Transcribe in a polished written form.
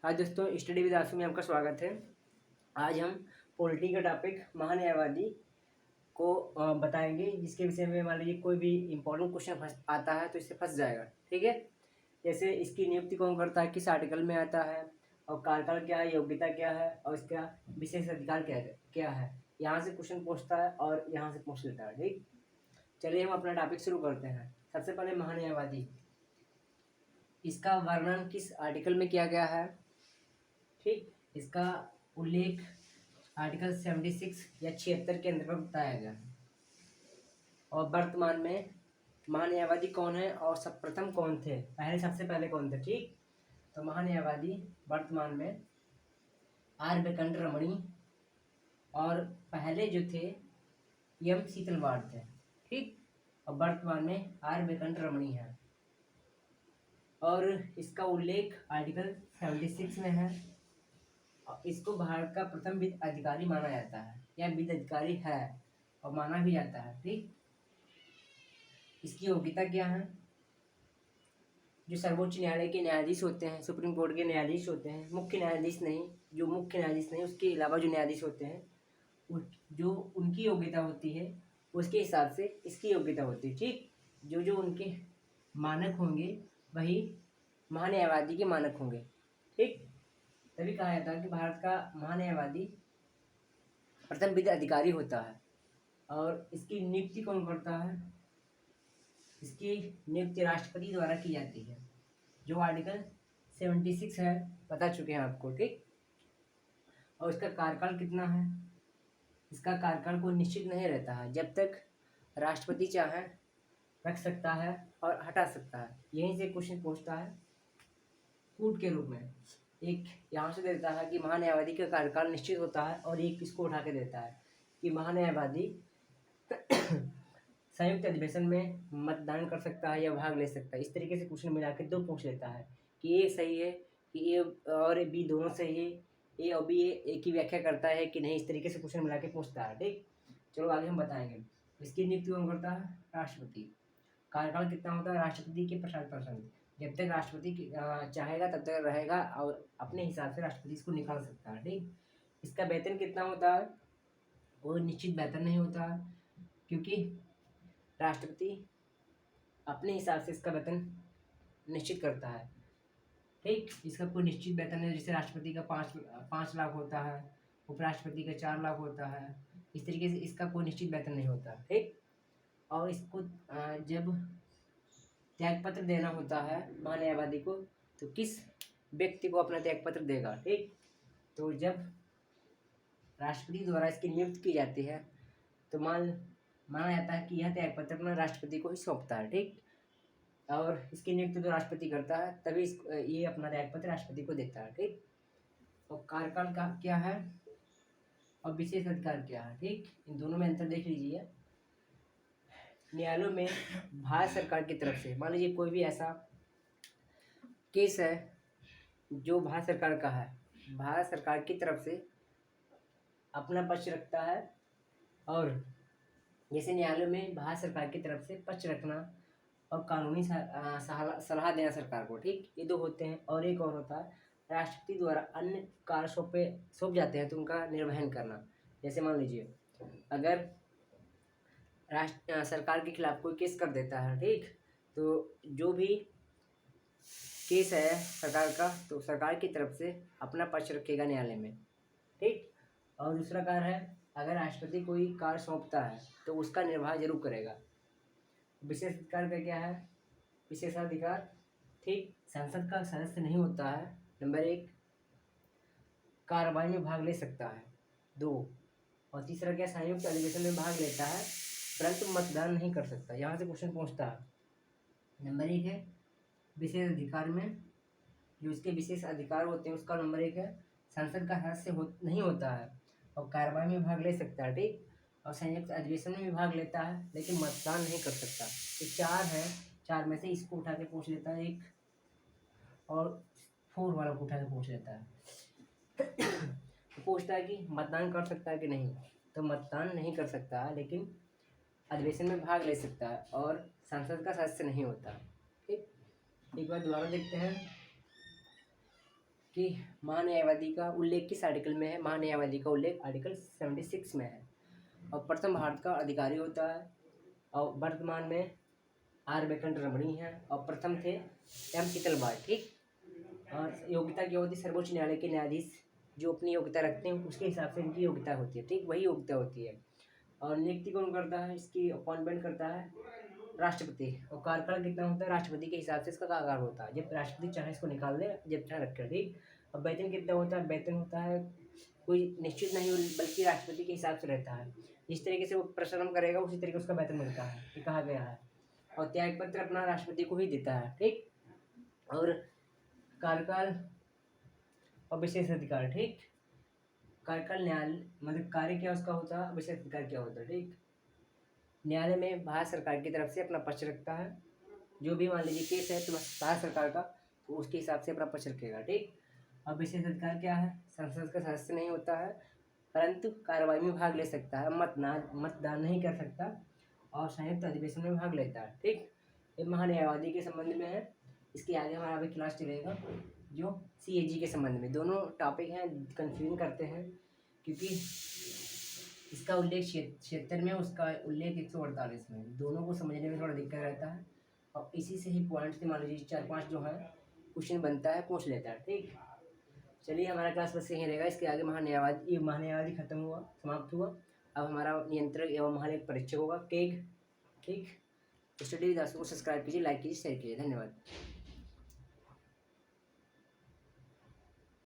आज दोस्तों study with आशु में आपका स्वागत है। आज हम पॉलिटी का टॉपिक महान्यायवादी को बताएंगे, जिसके विषय में मान लीजिए कोई भी इम्पोर्टेंट क्वेश्चन आता है तो इससे फंस जाएगा। ठीक है, जैसे इसकी नियुक्ति कौन करता है, किस आर्टिकल में आता है, और कार्यकाल क्या है, योग्यता क्या है, और इसका विशेष अधिकार क्या है। यहाँ से क्वेश्चन पूछता है और यहाँ से पूछ लेता है। ठीक, चलिए हम अपना टॉपिक शुरू करते हैं। सबसे पहले महान्यायवादी, इसका वर्णन किस आर्टिकल में किया गया है। ठीक, इसका उल्लेख आर्टिकल 76 या 76 के अंतर्गत बताया गया है। और वर्तमान में महान्यायवादी कौन है और सब प्रथम कौन थे, सबसे पहले कौन थे। ठीक, तो महान्यायवादी वर्तमान में आर वेंकट रमणी और पहले जो थे एम शीतलवाड़ थे। ठीक, और वर्तमान में आर वेंकट रमणी है और इसका उल्लेख आर्टिकल 76 में है। इसको भारत का प्रथम वित्त अधिकारी माना जाता है या वित्त अधिकारी है और माना भी जाता है। ठीक, इसकी योग्यता क्या है। जो सर्वोच्च न्यायालय के न्यायाधीश होते हैं, सुप्रीम कोर्ट के न्यायाधीश होते हैं, मुख्य न्यायाधीश नहीं, जो मुख्य न्यायाधीश नहीं उसके अलावा जो न्यायाधीश होते हैं जो उनकी योग्यता होती है उसके हिसाब से इसकी योग्यता होती है। ठीक, जो जो उनके मानक होंगे वही महान्यायवादी के मानक होंगे। ठीक, तभी कहा जाता है कि भारत का महान्यायवादी प्रथम वित्त अधिकारी होता है। और इसकी नियुक्ति कौन करता है, इसकी नियुक्ति राष्ट्रपति द्वारा की जाती है, जो आर्टिकल 76 है, बता चुके हैं आपको। ठीक, और इसका कार्यकाल कितना है, इसका कार्यकाल कोई निश्चित नहीं रहता है, जब तक राष्ट्रपति चाहे रख सकता है और हटा सकता है। यहीं से क्वेश्चन पूछता है कूट के रूप में, एक यहाँ से देता है कि महान्यायवादी का कार्यकाल निश्चित होता है और एक इसको उठा के देता है कि महान्यायवादी संयुक्त अधिवेशन में मतदान कर सकता है या भाग ले सकता है। इस तरीके से क्वेश्चन मिला के दो पूछ लेता है कि ए सही है कि ए और बी दोनों सही है, ए और बी एक ही व्याख्या करता है कि नहीं। इस तरीके से क्वेश्चन मिला के पूछता है। ठीक, चलो आगे हम बताएंगे। इसकी नियुक्ति कौन करता है, राष्ट्रपति। कार्यकाल कितना होता है, राष्ट्रपति के 50%। जब तक राष्ट्रपति चाहेगा तब तक रहेगा और अपने हिसाब से राष्ट्रपति इसको निकाल सकता है। ठीक, इसका वेतन कितना होता है, कोई निश्चित वेतन नहीं होता है, क्योंकि राष्ट्रपति अपने हिसाब से इसका वेतन निश्चित करता है। ठीक, इसका कोई निश्चित वेतन है, जैसे राष्ट्रपति का 5 लाख होता है, उपराष्ट्रपति का 4 लाख होता है। इस तरीके से इसका कोई निश्चित वेतन नहीं होता। ठीक, और इसको जब त्यागपत्र देना होता है महान्यायवादी को, तो किस व्यक्ति को अपना त्यागपत्र देगा। ठीक, तो जब राष्ट्रपति द्वारा इसकी नियुक्ति की जाती है तो माना जाता है कि यह त्यागपत्र अपना राष्ट्रपति को ही सौंपता है। ठीक, और इसकी नियुक्ति तो राष्ट्रपति करता है, तभी ये अपना त्यागपत्र राष्ट्रपति को देता है। ठीक, और कार्यकाल का क्या है और विशेष अधिकार क्या है। ठीक, इन दोनों में अंतर देख लीजिए। न्यायालयों में भारत सरकार की तरफ से मान लीजिए कोई भी ऐसा केस है जो भारत सरकार का है, भारत सरकार की तरफ से अपना पक्ष रखता है। और जैसे न्यायालयों में भारत सरकार की तरफ से पक्ष रखना और कानूनी सलाह देना सरकार को। ठीक, ये दो होते हैं। और एक और होता है राष्ट्रपति द्वारा अन्य कार्य सौंप जाते हैं तो उनका निर्वहन करना। जैसे मान लीजिए अगर सरकार के खिलाफ कोई केस कर देता है, ठीक, तो जो भी केस है सरकार का, तो सरकार की तरफ से अपना पक्ष रखेगा न्यायालय में। ठीक, और दूसरा कार्य है अगर राष्ट्रपति कोई कार्य सौंपता है तो उसका निर्वाह जरूर करेगा। विशेष अधिकार का क्या है, विशेषाधिकार, ठीक, संसद का सदस्य नहीं होता है, नंबर 1, कार्रवाई में भाग ले सकता है, 2, और तीसरा क्या, संयुक्त अधिवेशन में भाग लेता है परंतु मतदान नहीं कर सकता। यहाँ से क्वेश्चन पूछता है। नंबर 1 है विशेष अधिकार में, जो इसके विशेष अधिकार होते हैं उसका नंबर 1 है संसद का सदस्य नहीं होता है और कार्रवाई में भाग ले सकता है। ठीक, और संयुक्त अधिवेशन में भी भाग लेता है लेकिन मतदान नहीं कर सकता। तो 4 है, 4 में से इसको उठा के पूछ लेता है एक, और 4 वाला को उठा के पूछ लेता है। तो पूछता है कि मतदान कर सकता है कि नहीं, तो मतदान नहीं कर सकता है लेकिन अधिवेशन में भाग ले सकता है और संसद का सदस्य नहीं होता। ठीक, एक बार दोबारा देखते हैं कि महान्यायवादी का उल्लेख किस आर्टिकल में है। महान्यायवादी का उल्लेख आर्टिकल 76 में है। और प्रथम भारत का अधिकारी होता है और वर्तमान में आर वेंकट रमणी हैं और प्रथम थे एम शीतलबाई। ठीक। और योग्यता क्या होती है, सर्वोच्च न्यायालय के न्यायाधीश जो अपनी योग्यता रखते हैं उसके हिसाब से इनकी योग्यता होती है। ठीक, वही योग्यता होती है। और नियुक्ति कौन करता है, इसकी अपॉइंटमेंट करता है राष्ट्रपति। और कार्यकाल कितना होता है, राष्ट्रपति के हिसाब से इसका कार्यकाल होता है। जब राष्ट्रपति चाहे इसको निकाल दे, जब चाहे रखे। ठीक। और वेतन कितना होता है, वेतन होता है कोई निश्चित नहीं बल्कि राष्ट्रपति के हिसाब से रहता है। जिस तरीके से वो परिश्रम करेगा उसी तरीके से उसका वेतन मिलता है, ये कहा गया है। और त्याग पत्र अपना राष्ट्रपति को ही देता है। ठीक। और कार्यकाल और विशेष अधिकार। ठीक। कार्यकाल न्यायालय मतलब कार्य क्या उसका होता है, विशेष अधिकार क्या होता है। ठीक। न्यायालय में भारत सरकार की तरफ से अपना पक्ष रखता है। जो भी मान लीजिए केस है तो भारत सरकार का, तो उसके हिसाब से अपना पक्ष रखेगा। ठीक। अब विशेष अधिकार क्या है, संसद का सदस्य नहीं होता है परंतु कार्रवाई में भाग ले सकता है, मतदान नहीं कर सकता और संयुक्त अधिवेशन में भाग लेता है। ठीक। ये महान्यायवादी के संबंध में है। इसके आगे हमारा अभी क्लास चलेगा जो CAG के संबंध में। दोनों टॉपिक हैं, कन्फ्यूजन करते हैं क्योंकि इसका उल्लेख 76 में, उसका उल्लेख 148 में। दोनों को समझने में थोड़ा दिक्कत रहता है और इसी से ही पॉइंट से मान लीजिए 4-5 जो है क्वेश्चन बनता है, पूछ लेता है। ठीक। चलिए हमारा क्लास बस यहीं रहेगा। इसके आगे महान्यायवादी खत्म हुआ, समाप्त हुआ। अब हमारा नियंत्रक एवं महालेख परीक्षक होगा, केग। ठीक। स्टडी विद आशु को सब्सक्राइब कीजिए, लाइक कीजिए, शेयर कीजिए। धन्यवाद।